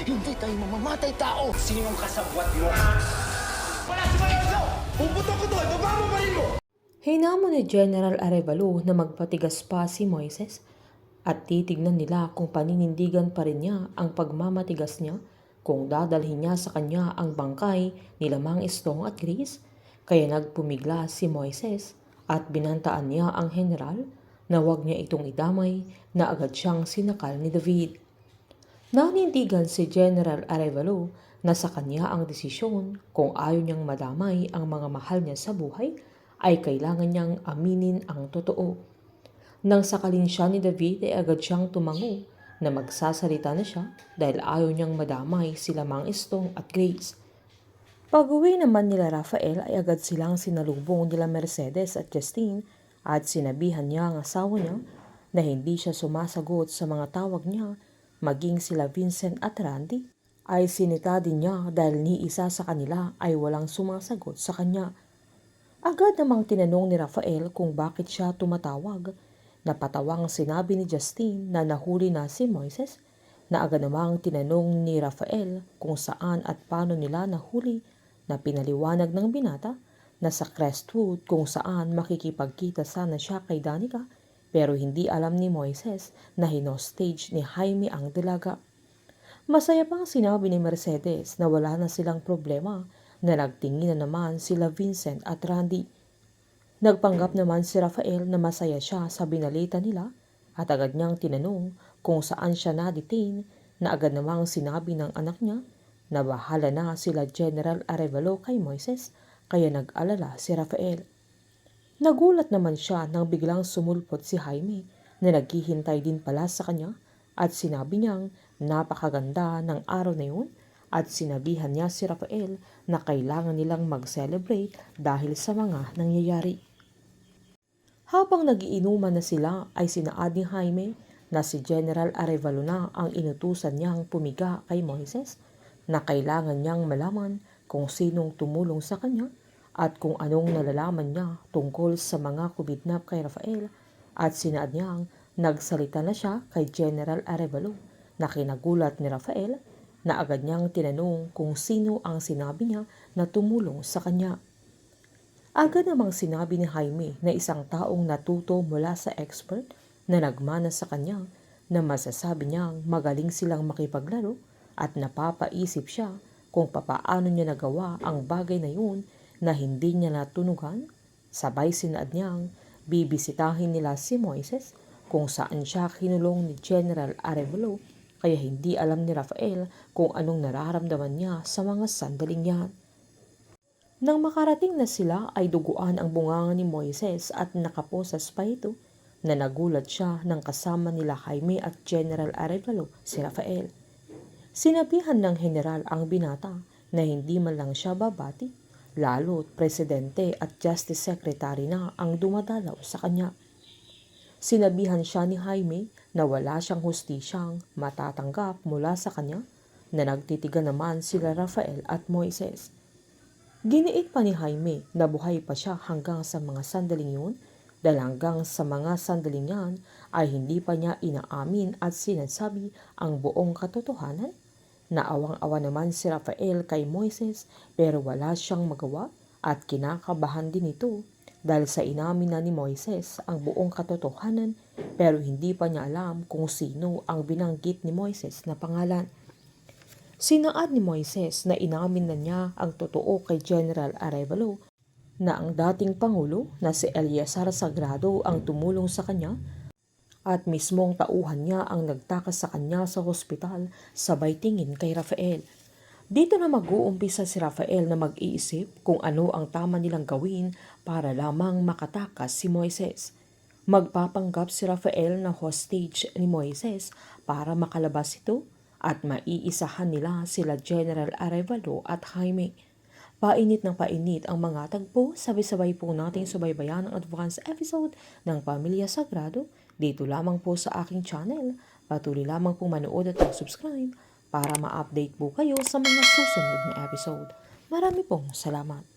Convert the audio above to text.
Hindi tayo mamamatay tao! Sinong kasabwat mo? Wala si Mayoso! Puputok ko to! Ibaba mo pa rin mo! Hinamon ni General Arevalo na magpatigas pa si Moises at titignan nila kung paninindigan pa rin niya ang pagmamatigas niya kung dadalhin niya sa kanya ang bangkay ni Mang Estong at Grace. Kaya nagpumigla si Moises at binantaan niya ang general na huwag niya itong idamay na agad siyang sinakal ni David. Nanindigan si General Arevalo na sa kanya ang desisyon kung ayaw niyang madamay ang mga mahal niya sa buhay ay kailangan niyang aminin ang totoo. Nang sakalin siya ni David ay agad siyang tumango na magsasalita na siya dahil ayaw niyang madamay sila Mang Estong at Grace. Pag-uwi naman nila Rafael ay agad silang sinalubong nila Mercedes at Justine at sinabihan niya ang asawa niya na hindi siya sumasagot sa mga tawag niya, maging sila Vincent at Randy ay sinita din niya dahil ni isa sa kanila ay walang sumasagot sa kanya. Agad namang tinanong ni Rafael kung bakit siya tumatawag. Napatawang sinabi ni Justine na nahuli na si Moises, na agad namang tinanong ni Rafael kung saan at paano nila nahuli, na pinaliwanag ng binata na sa Crestwood kung saan makikipagkita sana siya kay Danica, pero hindi alam ni Moises na hinostage ni Jaime ang dalaga. Masaya pang sinabi ni Mercedes na wala na silang problema, na nagtingin na naman sila Vincent at Randy. Nagpanggap naman si Rafael na masaya siya sa binalita nila at agad niyang tinanong kung saan siya na-detain, na agad namang sinabi ng anak niya na bahala na sila General Arevalo kay Moises, kaya nag-alala si Rafael. Nagulat naman siya nang biglang sumulpot si Jaime na naghihintay din pala sa kanya at sinabi niyang napakaganda ng araw na yun at sinabihan niya si Rafael na kailangan nilang mag-celebrate dahil sa mga nangyayari. Habang nagiinuman na sila ay sinaad ni Jaime na si General Arevalo na ang inutusan niyang pumiga kay Moises, na kailangan niyang malaman kung sinong tumulong sa kanya at kung anong nalalaman niya tungkol sa mga kumidnap kay Rafael, at sinaad niyang nagsalita na siya kay General Arevalo, na kinagulat ni Rafael na agad niyang tinanong kung sino ang sinabi niya na tumulong sa kanya. Agad namang sinabi ni Jaime na isang taong natuto mula sa expert na nagmana sa kanya, na masasabi niyang magaling silang makipaglaro at napapaisip siya kung papaano niya nagawa ang bagay na yun na hindi niya natunugan. Sabay sinaad niyang bibisitahin nila si Moises kung saan siya kinulong ni General Arevalo, kaya hindi alam ni Rafael kung anong nararamdaman niya sa mga sandaling yan. Nang makarating na sila ay duguan ang bunganga ni Moises at nakaposas pa ito, na nagulat siya nang kasama nila Jaime at General Arevalo si Rafael. Sinabihan ng general ang binata na hindi man lang siya babati, lalo't presidente at justice secretary na ang dumadalaw sa kanya. Sinabihan siya ni Jaime na wala siyang hustisyang matatanggap mula sa kanya, na nagtitigan naman sila Rafael at Moises. Giniit pa ni Jaime na buhay pa siya hanggang sa mga sandaling yun, dahil hanggang sa mga sandaling yan ay hindi pa niya inaamin at sinasabi ang buong katotohanan. Naawang-awa naman si Rafael kay Moises, pero wala siyang magawa at kinakabahan din ito dahil sa inamin na ni Moises ang buong katotohanan, pero hindi pa niya alam kung sino ang binanggit ni Moises na pangalan. Sinaad ni Moises na inamin na niya ang totoo kay General Arevalo, na ang dating Pangulo na si Eleazar Sagrado ang tumulong sa kanya at mismong tauhan niya ang nagtakas sa kanya sa hospital, sabay tingin kay Rafael. Dito na mag-uumpisa si Rafael na mag-iisip kung ano ang tama nilang gawin para lamang makatakas si Moises. Magpapanggap si Rafael na hostage ni Moises para makalabas ito at maiisahan nila sila General Arevalo at Jaime. Painit ng painit ang mga tagpo, sabay-sabay po nating subaybayan ang advance episode ng Pamilya Sagrado dito lamang po sa aking channel. Patuloy lamang po manood at mag-subscribe para ma-update po kayo sa mga susunod na episode. Marami pong salamat.